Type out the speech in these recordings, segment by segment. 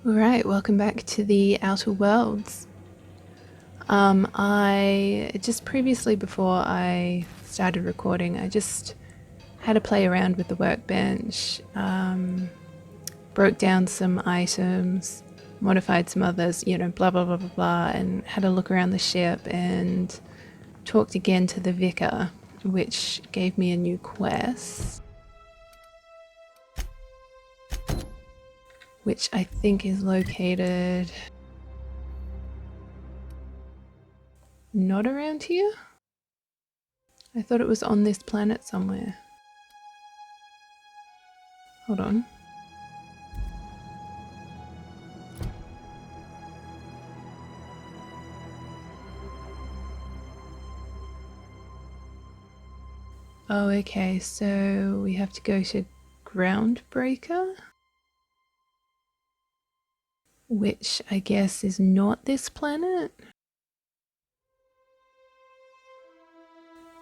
Alright, welcome back to the Outer Worlds. I just previously, before I started recording, I just had to play around with the workbench, broke down some items, modified some others, blah blah blah blah blah, and had a look around the ship and talked again to the vicar, which gave me a new quest, which I think is located not around here? I thought it was on this planet somewhere. Hold on. Oh, okay, so we have to go to Groundbreaker? Which I guess is not this planet?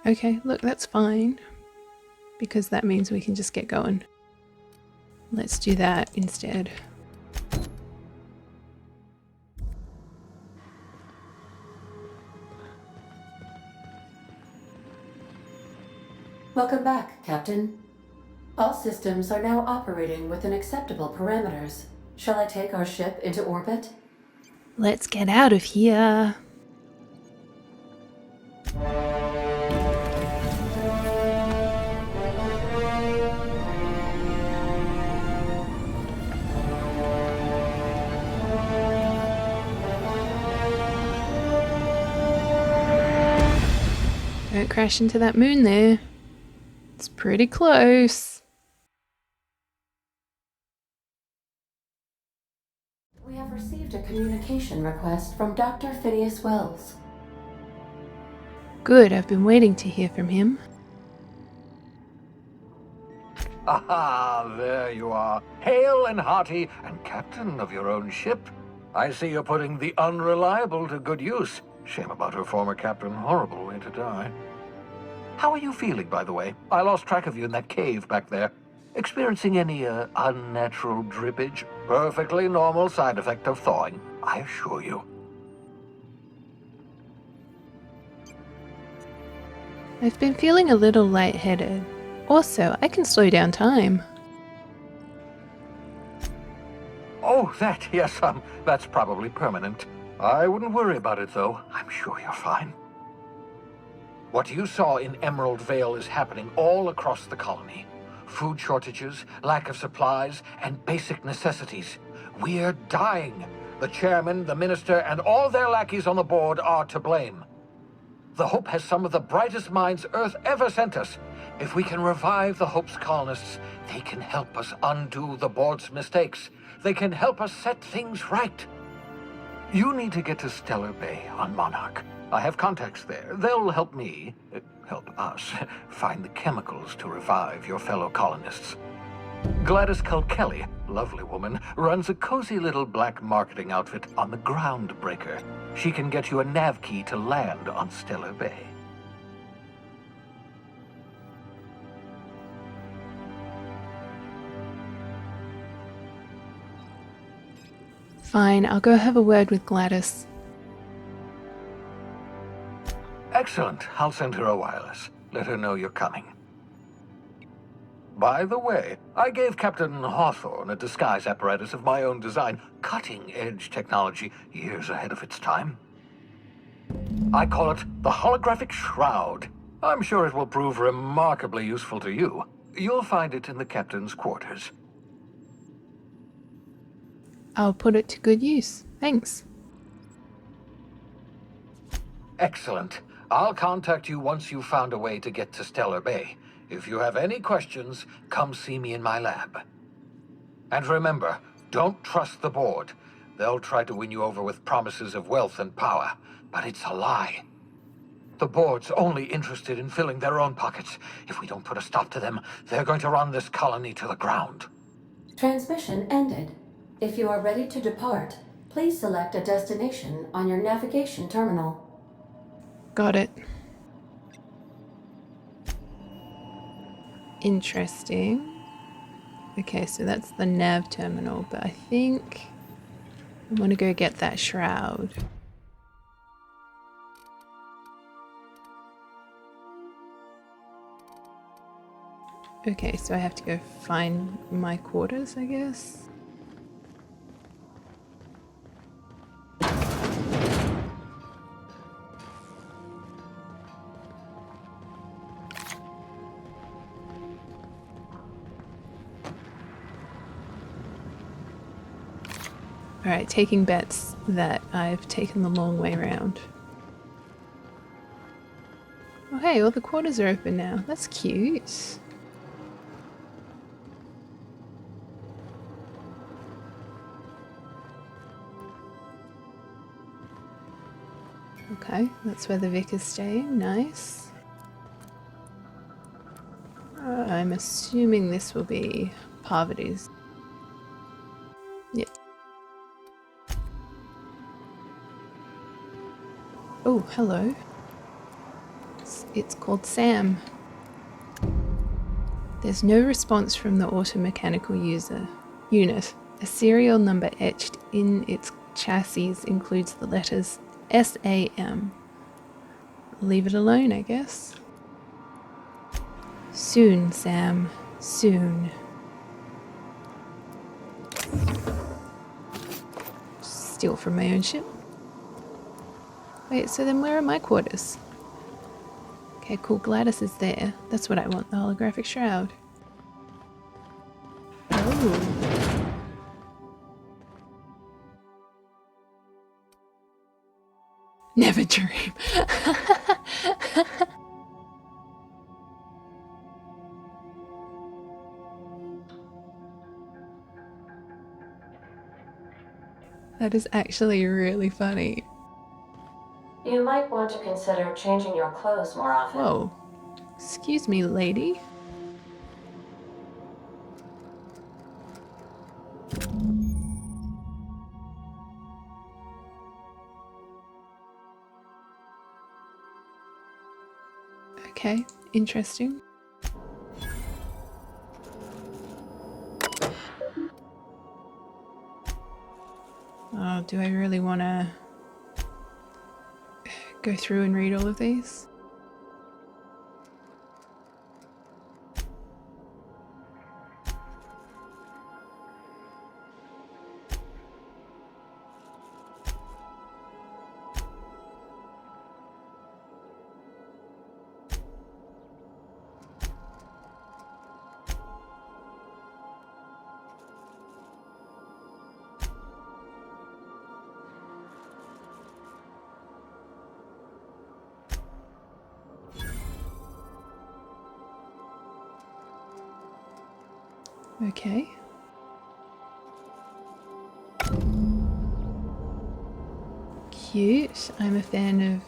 Okay, look, that's fine. Because that means we can just get going. Let's do that instead. Welcome back, Captain. All systems are now operating within acceptable parameters. Shall I take our ship into orbit? Let's get out of here. Don't crash into that moon there. It's pretty close. We have received a communication request from Dr. Phineas Wells. Good, I've been waiting to hear from him. Aha, there you are, hale and hearty, and captain of your own ship. I see you're putting the unreliable to good use. Shame about her former captain, horrible way to die. How are you feeling, by the way? I lost track of you in that cave back there. Experiencing any, unnatural drippage? Perfectly normal side effect of thawing, I assure you. I've been feeling a little lightheaded. Also, I can slow down time. Oh, that, yes, that's probably permanent. I wouldn't worry about it, though. I'm sure you're fine. What you saw in Emerald Vale is happening all across the colony. Food shortages, lack of supplies, and basic necessities. We're dying. The chairman, the minister, and all their lackeys on the board are to blame. The Hope has some of the brightest minds Earth ever sent us. If we can revive the Hope's colonists, they can help us undo the board's mistakes. They can help us set things right. You need to get to Stellar Bay on Monarch. I have contacts there. They'll help me, help us, find the chemicals to revive your fellow colonists. Gladys Culkelly, lovely woman, runs a cozy little black marketing outfit on the Groundbreaker. She can get you a nav key to land on Stellar Bay. Fine, I'll go have a word with Gladys. Excellent. I'll send her a wireless. Let her know you're coming. By the way, I gave Captain Hawthorne a disguise apparatus of my own design, cutting-edge technology, years ahead of its time. I call it the Holographic Shroud. I'm sure it will prove remarkably useful to you. You'll find it in the captain's quarters. I'll put it to good use. Thanks. Excellent. I'll contact you once you've found a way to get to Stellar Bay. If you have any questions, come see me in my lab. And remember, don't trust the board. They'll try to win you over with promises of wealth and power, but it's a lie. The board's only interested in filling their own pockets. If we don't put a stop to them, they're going to run this colony to the ground. Transmission ended. If you are ready to depart, please select a destination on your navigation terminal. Got it. Interesting. Okay, so that's the nav terminal, but I think I want to go get that shroud. Okay, so I have to go find my quarters, I guess. Alright, taking bets that I've taken the long way round. Oh hey, all the quarters are open now. That's cute. Okay, that's where the Vic is staying. Nice. I'm assuming this will be Parvati's. Yep. Oh, hello. It's called Sam. There's no response from the automechanical unit. A serial number etched in its chassis includes the letters SAM. Leave it alone, I guess. Soon, Sam. Soon. Steal from my own ship. Wait, so then where are my quarters? Okay, cool. Gladys is there. That's what I want, the holographic shroud. Oh. Never dream. That is actually really funny. You might want to consider changing your clothes more often. Whoa. Excuse me, lady. Okay, interesting. Oh, do I really want to go through and read all of these? Okay. Cute. I'm a fan of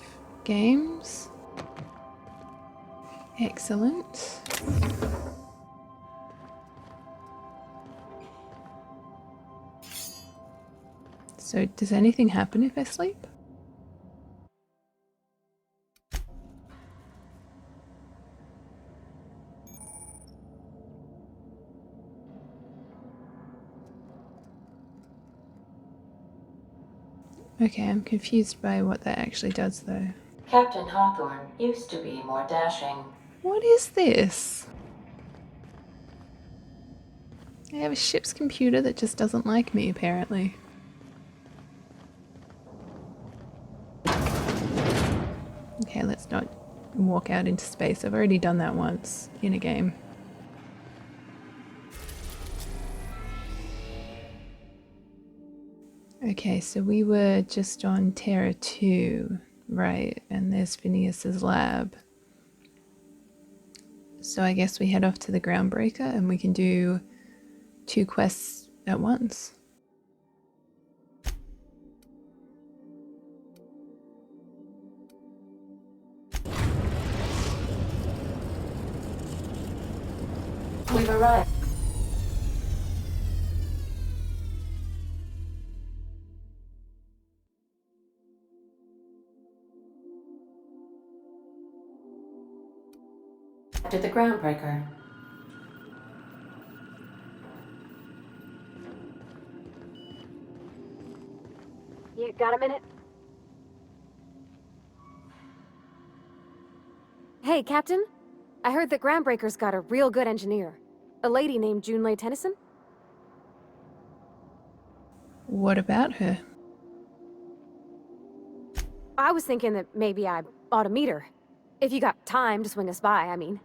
games. Excellent. So, does anything happen if I sleep? Okay, I'm confused by what that actually does though. Captain Hawthorne used to be more dashing. What is this? I have a ship's computer that just doesn't like me, apparently. Okay, let's not walk out into space. I've already done that once in a game. Okay, so we were just on Terra 2, right? And there's Phineas's lab. So I guess we head off to the Groundbreaker and we can do 2 quests at once. We've arrived. To the Groundbreaker. You got a minute? Hey, Captain. I heard that Groundbreaker's got a real good engineer. A lady named Junlei Tennyson? What about her? I was thinking that maybe I ought to meet her. If you got time to swing us by, I mean.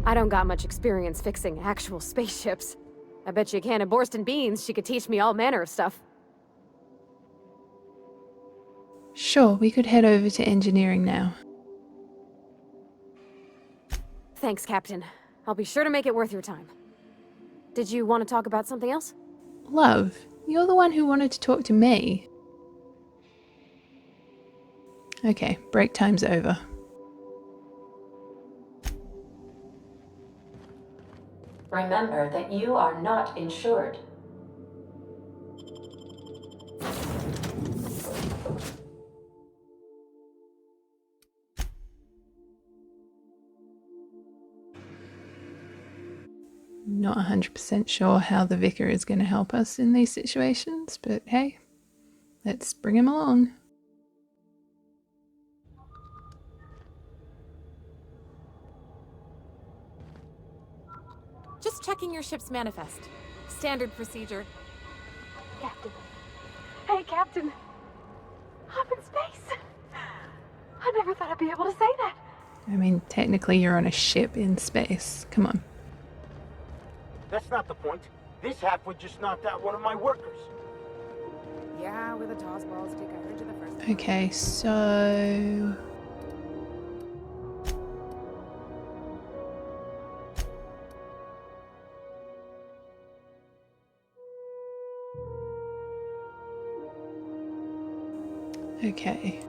I don't got much experience fixing actual spaceships. I bet you a can of Borston beans she could teach me all manner of stuff. Sure, we could head over to engineering now. Thanks, Captain. I'll be sure to make it worth your time. Did you want to talk about something else? Love, you're the one who wanted to talk to me. Okay, break time's over. Remember that you are not insured. Not 100% sure how the vicar is going to help us in these situations, but hey, let's bring him along. Just checking your ship's manifest. Standard procedure. Captain. Hey, Captain. I'm in space. I never thought I'd be able to say that. I mean, technically you're on a ship in space. Come on. That's not the point. This halfwit just knocked out one of my workers. Yeah, with a toss ball stick, I heard you the first time. Okay, so... Okay.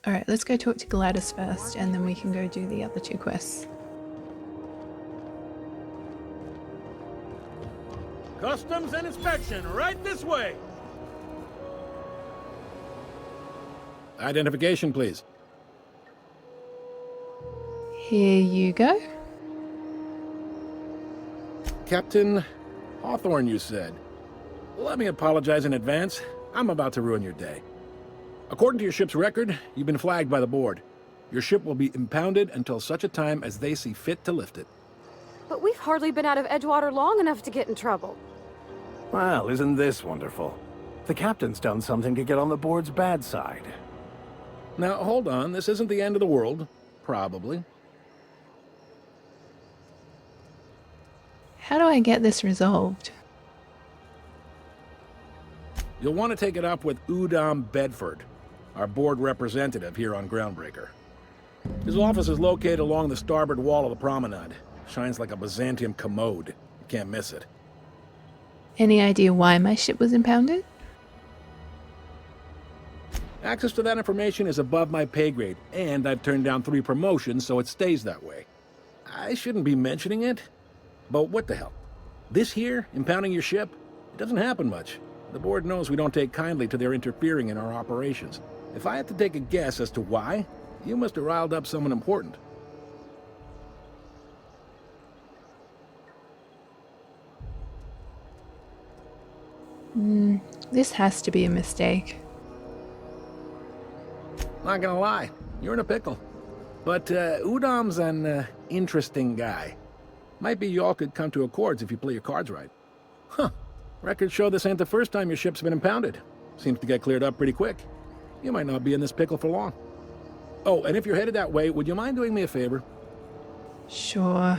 Alright, let's go talk to Gladys first, and then we can go do the other two quests. Customs and inspection, right this way! Identification, please. Here you go. Captain Hawthorne, you said. Let me apologize in advance. I'm about to ruin your day. According to your ship's record, you've been flagged by the board. Your ship will be impounded until such a time as they see fit to lift it. But we've hardly been out of Edgewater long enough to get in trouble. Well, isn't this wonderful? The captain's done something to get on the board's bad side. Now, hold on. This isn't the end of the world. Probably. How do I get this resolved? You'll want to take it up with Udom Bedford, our board representative here on Groundbreaker. His office is located along the starboard wall of the promenade. Shines like a Byzantium commode. You can't miss it. Any idea why my ship was impounded? Access to that information is above my pay grade, and I've turned down 3 promotions, so it stays that way. I shouldn't be mentioning it, but what the hell? This here, impounding your ship, it doesn't happen much. The board knows we don't take kindly to their interfering in our operations. If I had to take a guess as to why, you must have riled up someone important. This has to be a mistake. Not gonna lie, you're in a pickle. But Udom's an interesting guy. Might be you all could come to accords if you play your cards right. Huh. Records show this ain't the first time your ship's been impounded. Seems to get cleared up pretty quick. You might not be in this pickle for long. Oh, and if you're headed that way, would you mind doing me a favor? Sure.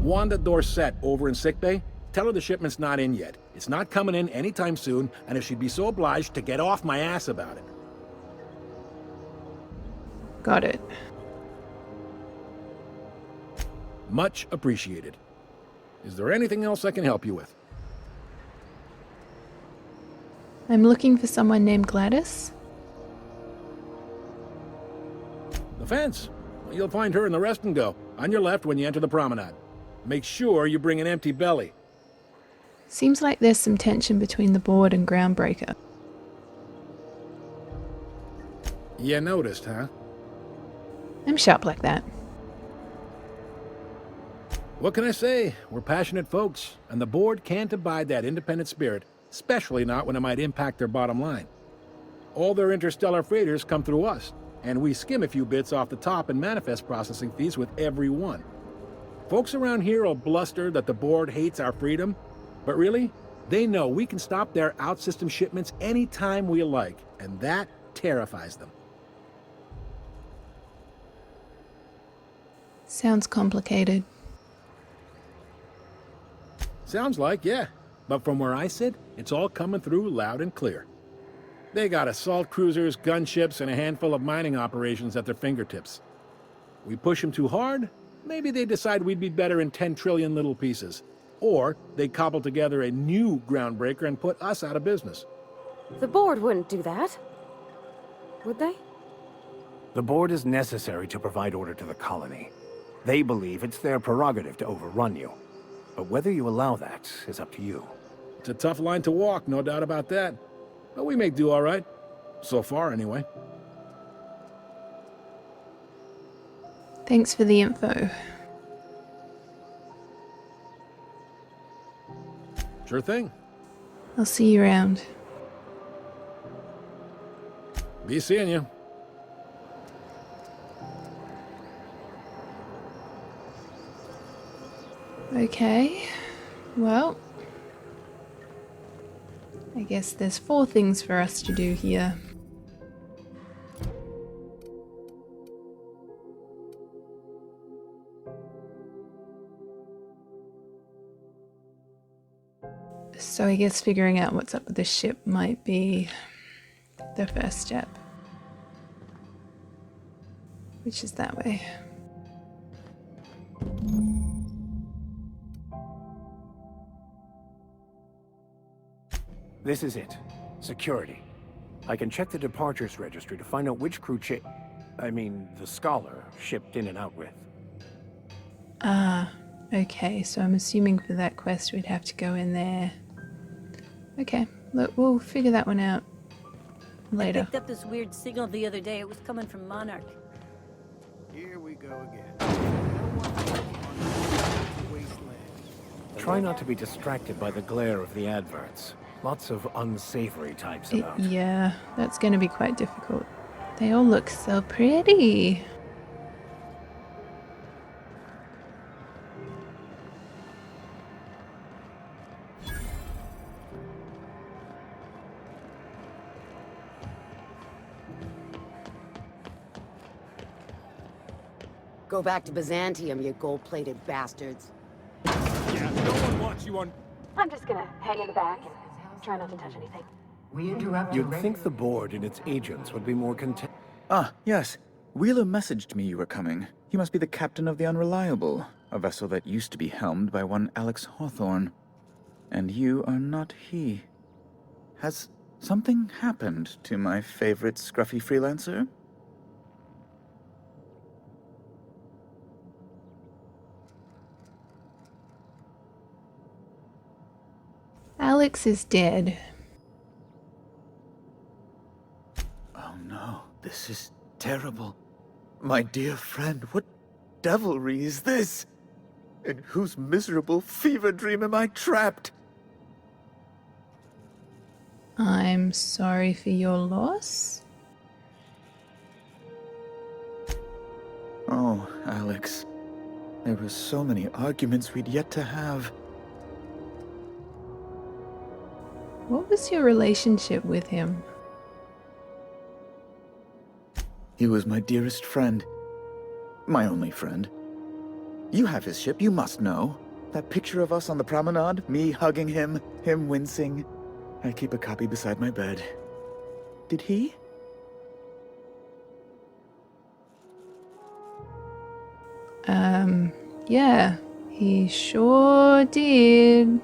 Wanda Dorset over in sickbay, tell her the shipment's not in yet. It's not coming in anytime soon, and if she'd be so obliged to get off my ass about it. Got it. Much appreciated. Is there anything else I can help you with? I'm looking for someone named Gladys. The fence. Well, you'll find her in the rest and go, on your left when you enter the promenade. Make sure you bring an empty belly. Seems like there's some tension between the board and Groundbreaker. You noticed, huh? I'm sharp like that. What can I say? We're passionate folks, and the board can't abide that independent spirit, especially not when it might impact their bottom line. All their interstellar freighters come through us, and we skim a few bits off the top in manifest processing fees with every one. Folks around here will bluster that the board hates our freedom, but really, they know we can stop their out-system shipments anytime we like, and that terrifies them. Sounds complicated. Sounds like, yeah. But from where I sit, it's all coming through loud and clear. They got assault cruisers, gunships, and a handful of mining operations at their fingertips. We push them too hard, maybe they decide we'd be better in 10 trillion little pieces. Or they cobble together a new groundbreaker and put us out of business. The board wouldn't do that. Would they? The board is necessary to provide order to the colony. They believe it's their prerogative to overrun you. But whether you allow that is up to you. It's a tough line to walk, no doubt about that. But we make do all right. So far, anyway. Thanks for the info. Sure thing. I'll see you around. Be seeing you. Okay, well, I guess there's 4 things for us to do here. So I guess figuring out what's up with the ship might be the first step. Which is that way. This is it. Security. I can check the departures registry to find out which crew the Scholar shipped in and out with. Ah, okay, so I'm assuming for that quest we'd have to go in there. Okay, look, we'll figure that one out I later. picked up this weird signal the other day. It was coming from Monarch. Here we go again. Try not to be distracted by the glare of the adverts. Lots of unsavory types about. Yeah, that's going to be quite difficult. They all look so pretty. Go back to Byzantium, you gold-plated bastards. Yeah, no one wants you on... I'm just gonna hang in the back and try not to touch anything. We interrupt You'd think the board and its agents would be more content. Ah, yes. Wheeler messaged me you were coming. He must be the captain of the Unreliable, a vessel that used to be helmed by one Alex Hawthorne. And you are not he. Has something happened to my favorite scruffy freelancer? Alex is dead. Oh no, this is terrible. My dear friend, what devilry is this? In whose miserable fever dream am I trapped? I'm sorry for your loss. Oh, Alex. There were so many arguments we'd yet to have. What was your relationship with him? He was my dearest friend. My only friend. You have his ship, you must know. That picture of us on the promenade, me hugging him, him wincing. I keep a copy beside my bed. Did he? Yeah, he sure did.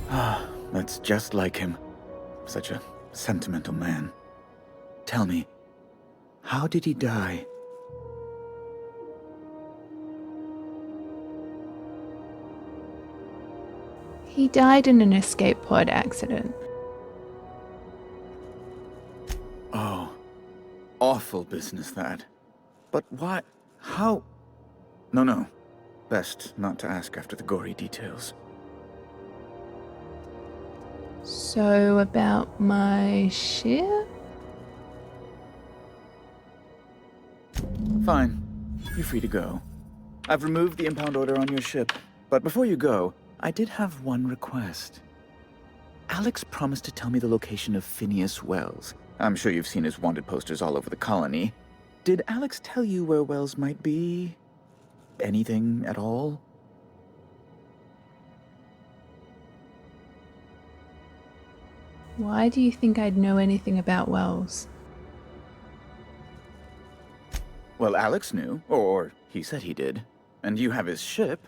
Ah, that's just like him. Such a sentimental man. Tell me, how did he die? He died in an escape pod accident. Oh, awful business that. But why? How? No. Best not to ask after the gory details. So, about my ship? Fine. You're free to go. I've removed the impound order on your ship. But before you go, I did have one request. Alex promised to tell me the location of Phineas Wells. I'm sure you've seen his wanted posters all over the colony. Did Alex tell you where Wells might be? Anything at all? Why do you think I'd know anything about Wells? Well, Alex knew, or he said he did. And you have his ship.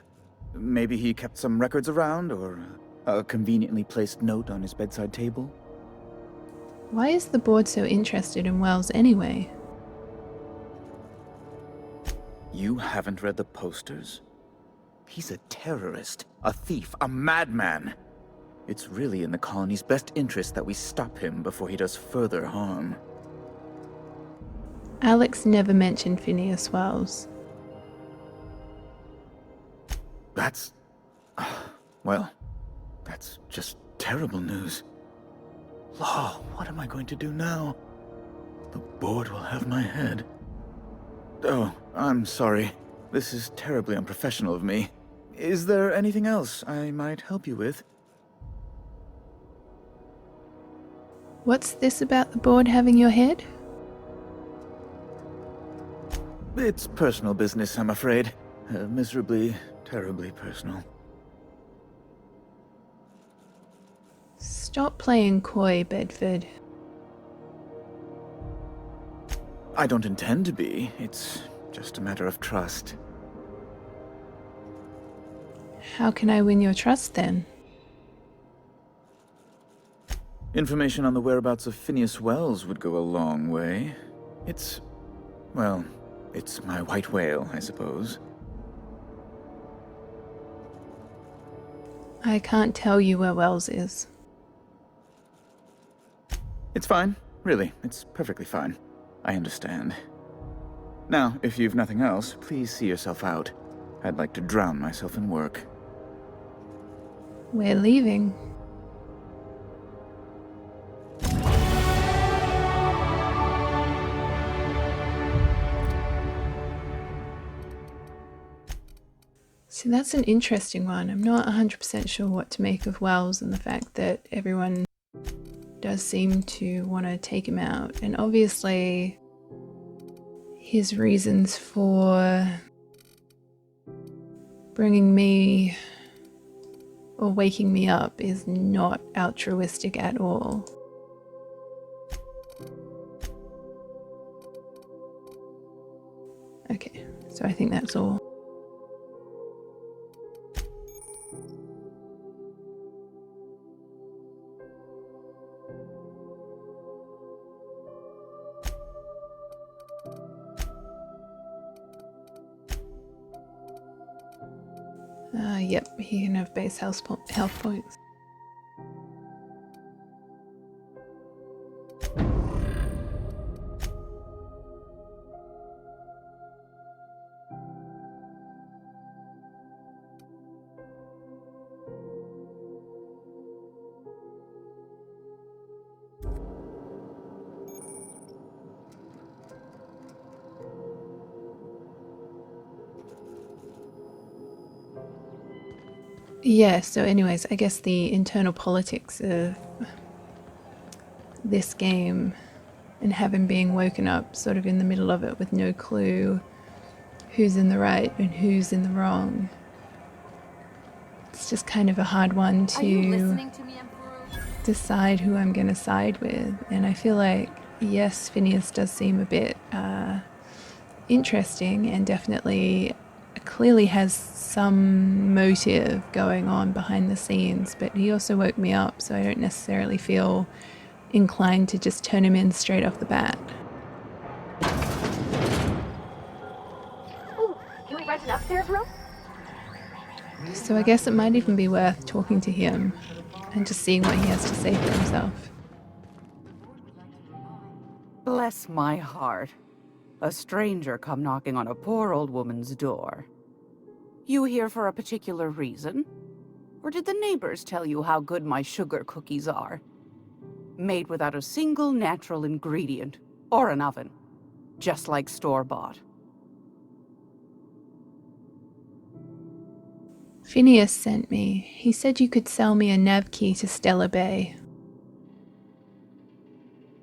Maybe he kept some records around, or a conveniently placed note on his bedside table? Why is the board so interested in Wells anyway? You haven't read the posters? He's a terrorist, a thief, a madman. It's really in the colony's best interest that we stop him before he does further harm. Alex never mentioned Phineas Wells. That's... well, that's just terrible news. Law, what am I going to do now? The board will have my head. Oh, I'm sorry. This is terribly unprofessional of me. Is there anything else I might help you with? What's this about the board having your head? It's personal business, I'm afraid. Miserably, terribly personal. Stop playing coy, Bedford. I don't intend to be. It's just a matter of trust. How can I win your trust then? Information on the whereabouts of Phineas Wells would go a long way. It's... well, it's my white whale, I suppose. I can't tell you where Wells is. It's fine. Really, it's perfectly fine. I understand. Now, if you've nothing else, please see yourself out. I'd like to drown myself in work. We're leaving. So that's an interesting one. I'm not 100% sure what to make of Wells and the fact that everyone does seem to want to take him out. And obviously, his reasons for bringing me or waking me up is not altruistic at all. Okay, so I think that's all. Yep, he can have base health points. Yeah, so anyways, I guess the internal politics of this game and having being woken up sort of in the middle of it with no clue who's in the right and who's in the wrong. It's just kind of a hard one to decide who I'm going to side with. And I feel like, yes, Phineas does seem a bit interesting and definitely clearly has some motive going on behind the scenes, but he also woke me up, so I don't necessarily feel inclined to just turn him in straight off the bat. Ooh, can we rent an upstairs room? So I guess it might even be worth talking to him and just seeing what he has to say for himself. Bless my heart. A stranger come knocking on a poor old woman's door. You here for a particular reason? Or did the neighbors tell you how good my sugar cookies are? Made without a single natural ingredient, or an oven. Just like store-bought. Phineas sent me. He said you could sell me a nav key to Stellar Bay.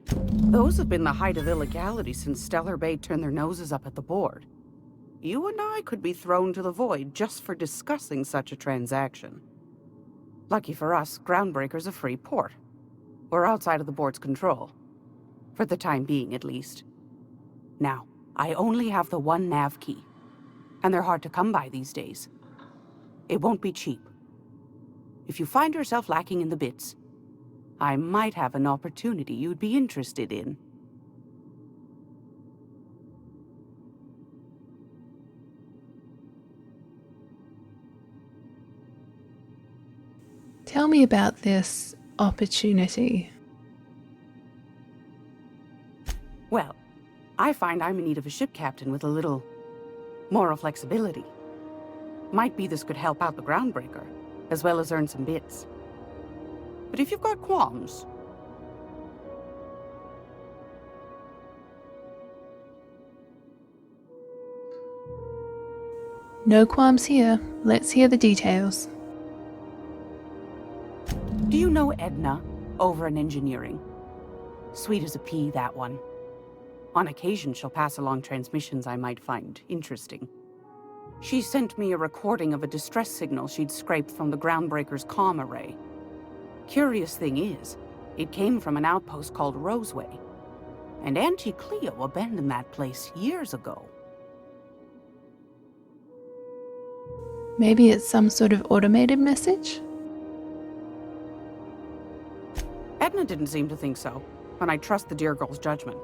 Those have been the height of illegality since Stellar Bay turned their noses up at the board. You and I could be thrown to the void just for discussing such a transaction. Lucky for us, Groundbreaker's a free port. We're outside of the board's control. For the time being, at least. Now, I only have the one nav key. And they're hard to come by these days. It won't be cheap. If you find yourself lacking in the bits, I might have an opportunity you'd be interested in. Tell me about this opportunity. Well, I find I'm in need of a ship captain with a little moral flexibility. Might be this could help out the Groundbreaker, as well as earn some bits. But if you've got qualms... No qualms here. Let's hear the details. Do you know Edna, over in engineering? Sweet as a pea, that one. On occasion, she'll pass along transmissions I might find interesting. She sent me a recording of a distress signal she'd scraped from the Groundbreaker's comm array. Curious thing is, it came from an outpost called Roseway. And Auntie Cleo abandoned that place years ago. Maybe it's some sort of automated message? Edna didn't seem to think so, and I trust the dear girl's judgment.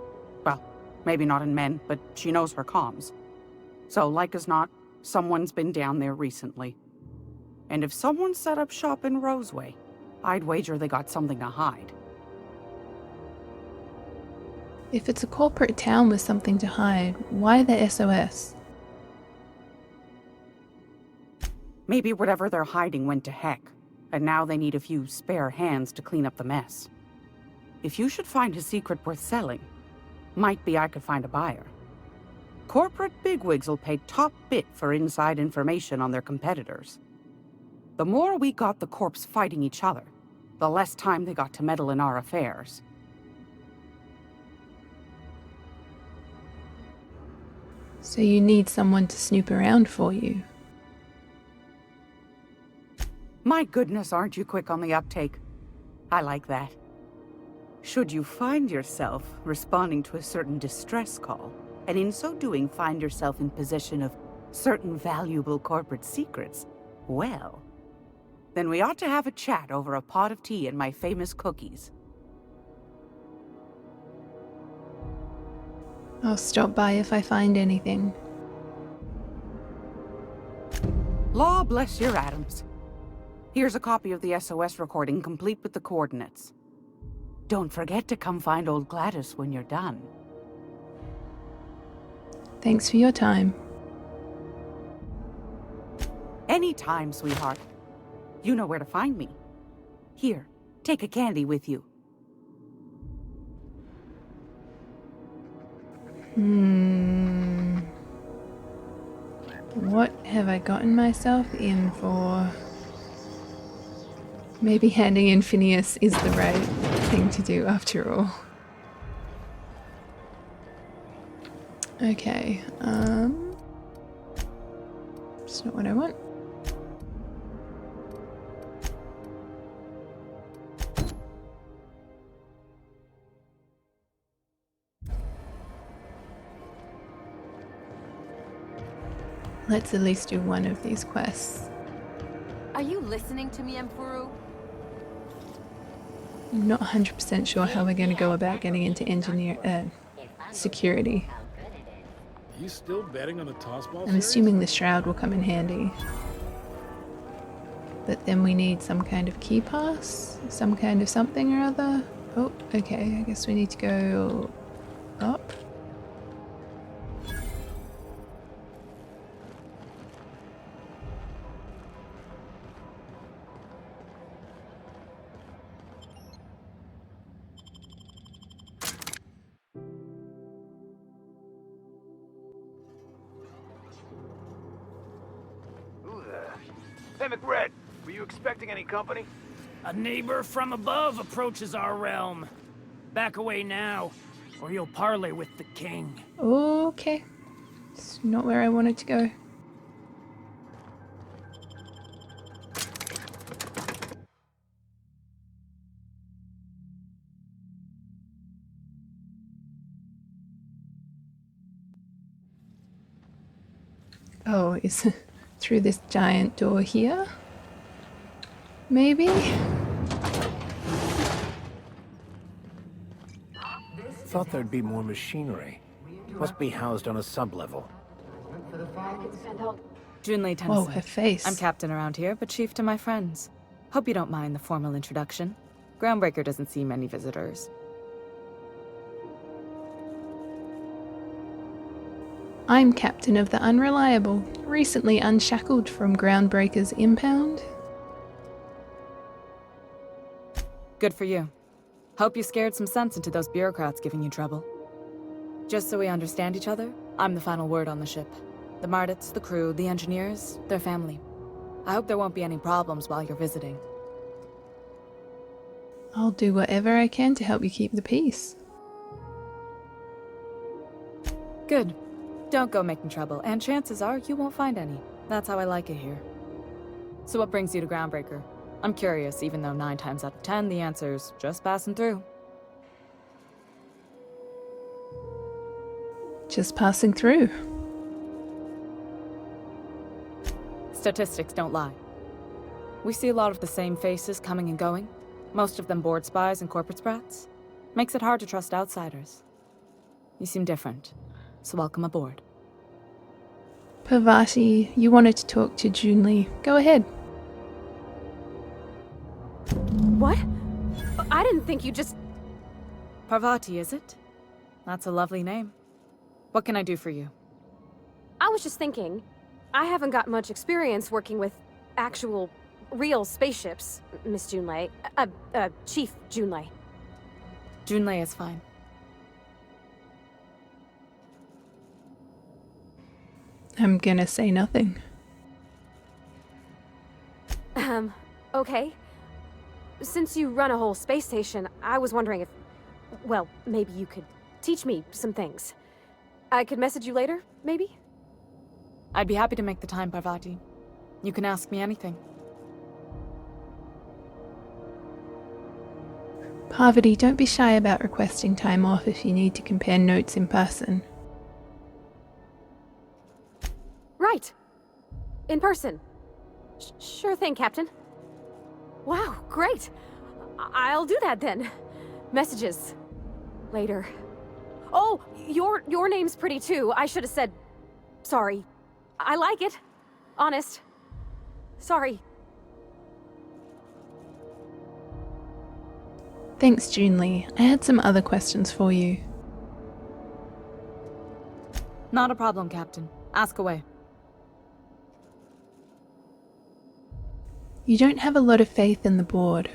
Well, maybe not in men, but she knows her comms. So, like as not, someone's been down there recently. And if someone set up shop in Roseway, I'd wager they got something to hide. If it's a corporate town with something to hide, why the SOS? Maybe whatever they're hiding went to heck, and now they need a few spare hands to clean up the mess. If you should find a secret worth selling, might be I could find a buyer. Corporate bigwigs will pay top bit for inside information on their competitors. The more we got the corps fighting each other, the less time they got to meddle in our affairs. So you need someone to snoop around for you. My goodness, aren't you quick on the uptake? I like that. Should you find yourself responding to a certain distress call, and in so doing find yourself in possession of certain valuable corporate secrets, well, then we ought to have a chat over a pot of tea and my famous cookies. I'll stop by if I find anything. Law bless your atoms. Here's a copy of the SOS recording, complete with the coordinates. Don't forget to come find old Gladys when you're done. Thanks for your time. Anytime, sweetheart. You know where to find me. Here, take a candy with you. What have I gotten myself in for? Maybe handing in Phineas is the right thing to do after all. Okay, it's not what I want. Let's at least do one of these quests. Are you listening to me, Emperor? I'm not 100% sure how we're going to go about getting into security. You still betting on the tossball? I'm assuming the shroud will come in handy. But then we need some kind of key pass, some kind of something or other. Oh, okay, I guess we need to go up. Who there? Hey, McRed, were you expecting any company? A neighbor from above approaches our realm. Back away now, or you'll parley with the king. Okay. It's not where I wanted to go. Oh, is it through this giant door here? Maybe? Thought there'd be more machinery. Must be housed on a sublevel. Junlei Tennyson. Whoa, her face. I'm captain around here, but chief to my friends. Hope you don't mind the formal introduction. Groundbreaker doesn't see many visitors. I'm captain of the Unreliable, recently unshackled from Groundbreaker's impound. Good for you. Hope you scared some sense into those bureaucrats giving you trouble. Just so we understand each other, I'm the final word on the ship. The Mardits, the crew, the engineers, their family. I hope there won't be any problems while you're visiting. I'll do whatever I can to help you keep the peace. Good. Don't go making trouble, and chances are you won't find any. That's how I like it here. So what brings you to Groundbreaker? I'm curious, even though 9 times out of 10 the answer's just passing through. Just passing through. Statistics don't lie. We see a lot of the same faces coming and going, most of them board spies and corporate sprats. Makes it hard to trust outsiders. You seem different, so welcome aboard. Parvati, you wanted to talk to Junlei. Go ahead. What? I didn't think you just... Parvati, is it? That's a lovely name. What can I do for you? I was just thinking, I haven't got much experience working with actual, real spaceships, Miss Junlei. Chief Junlei. Junlei is fine. I'm gonna say nothing. Okay. Since you run a whole space station, I was wondering if... Well, maybe you could teach me some things. I could message you later, maybe? I'd be happy to make the time, Parvati. You can ask me anything. Parvati, don't be shy about requesting time off if you need to compare notes in person. Right. In person. Sure thing, Captain. Wow, great. I'll do that then. Messages. Later. Oh, your name's pretty too. I should have said... Sorry. I like it. Honest. Sorry. Thanks, Junlei. I had some other questions for you. Not a problem, Captain. Ask away. You don't have a lot of faith in the board.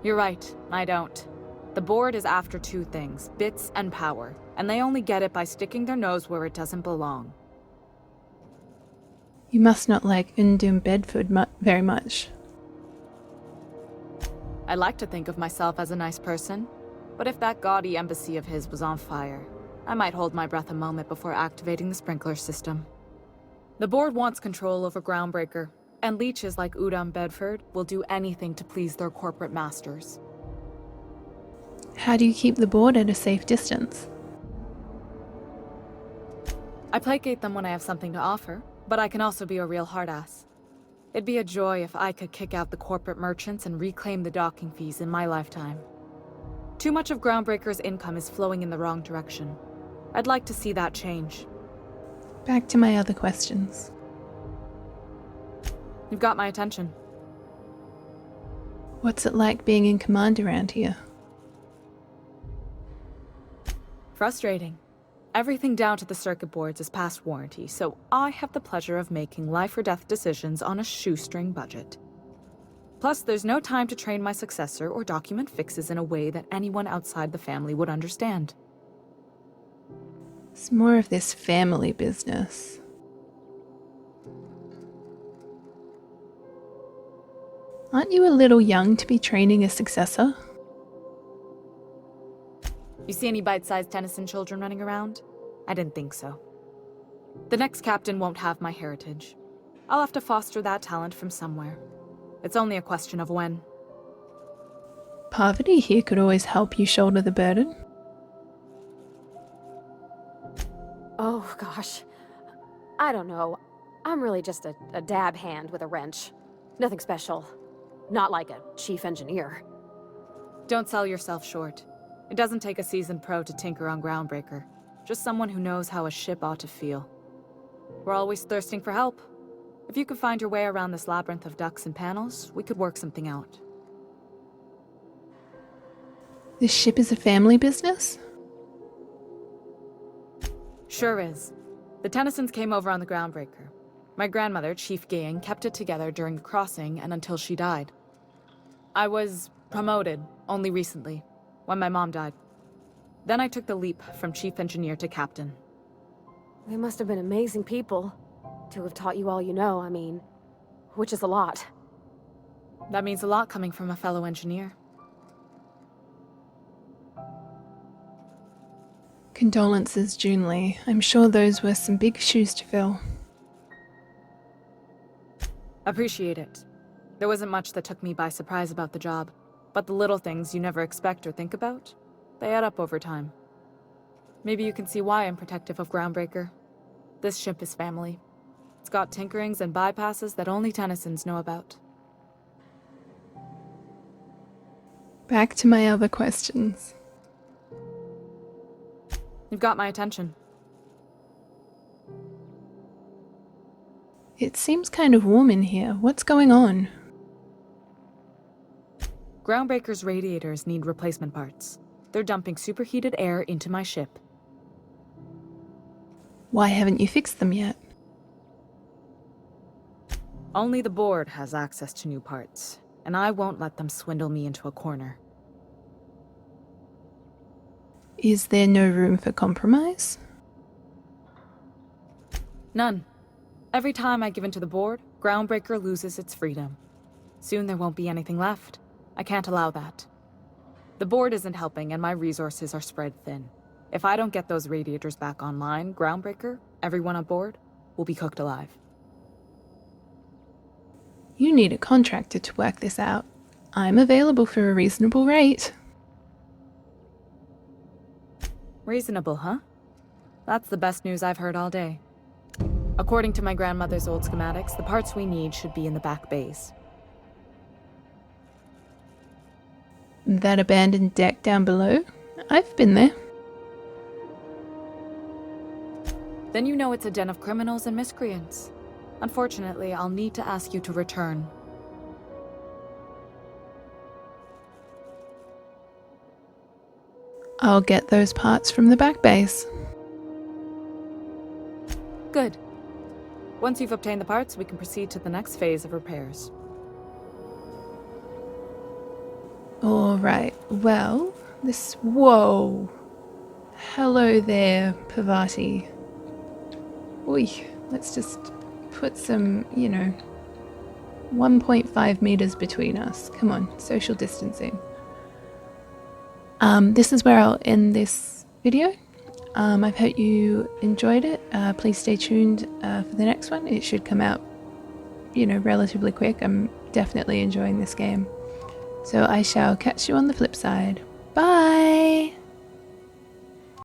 You're right, I don't. The board is after 2 things, bits and power, and they only get it by sticking their nose where it doesn't belong. You must not like Undum Bedford very much. I like to think of myself as a nice person, but if that gaudy embassy of his was on fire, I might hold my breath a moment before activating the sprinkler system. The board wants control over Groundbreaker, and leeches like Udam Bedford will do anything to please their corporate masters. How do you keep the board at a safe distance? I placate them when I have something to offer, but I can also be a real hard-ass. It'd be a joy if I could kick out the corporate merchants and reclaim the docking fees in my lifetime. Too much of Groundbreaker's income is flowing in the wrong direction. I'd like to see that change. Back to my other questions. You've got my attention. What's it like being in command around here? frustrating. Everything down to the circuit boards is past warranty, so I have the pleasure of making life or death decisions on a shoestring budget. Plus, there's no time to train my successor or document fixes in a way that anyone outside the family would understand. It's more of this family business. Aren't you a little young to be training a successor? You see any bite-sized Tennyson children running around? I didn't think so. The next captain won't have my heritage. I'll have to foster that talent from somewhere. It's only a question of when. Parvati here could always help you shoulder the burden. Oh, gosh. I don't know. I'm really just a dab hand with a wrench. Nothing special. Not like a chief engineer. Don't sell yourself short. It doesn't take a seasoned pro to tinker on Groundbreaker. Just someone who knows how a ship ought to feel. We're always thirsting for help. If you could find your way around this labyrinth of ducts and panels, we could work something out. This ship is a family business? Sure is. The Tennysons came over on the Groundbreaker. My grandmother, Chief Gang, kept it together during the crossing and until she died. I was promoted only recently, when my mom died. Then I took the leap from chief engineer to captain. They must have been amazing people to have taught you all you know, I mean, which is a lot. That means a lot coming from a fellow engineer. Condolences, Junlei. I'm sure those were some big shoes to fill. Appreciate it. There wasn't much that took me by surprise about the job, but the little things you never expect or think about, they add up over time. Maybe you can see why I'm protective of Groundbreaker. This ship is family. It's got tinkerings and bypasses that only Tennysons know about. Back to my other questions. You've got my attention. It seems kind of warm in here. What's going on? Groundbreaker's radiators need replacement parts. They're dumping superheated air into my ship. Why haven't you fixed them yet? Only the board has access to new parts, and I won't let them swindle me into a corner. Is there no room for compromise? None. Every time I give in to the board, Groundbreaker loses its freedom. Soon there won't be anything left. I can't allow that. The board isn't helping and my resources are spread thin. If I don't get those radiators back online, Groundbreaker, everyone on board, will be cooked alive. You need a contractor to work this out. I'm available for a reasonable rate. Reasonable, huh? That's the best news I've heard all day. According to my grandmother's old schematics, the parts we need should be in the back bays. That abandoned deck down below? I've been there. Then you know it's a den of criminals and miscreants. Unfortunately, I'll need to ask you to return. I'll get those parts from the back base. Good. Once you've obtained the parts, we can proceed to the next phase of repairs. Alright, well, this... Whoa! Hello there, Parvati. Oi, let's just put some, 1.5 meters between us. Come on, social distancing. This is where I'll end this video. I hope you enjoyed it. Please stay tuned for the next one. It should come out, relatively quick. I'm definitely enjoying this game. So I shall catch you on the flip side. Bye!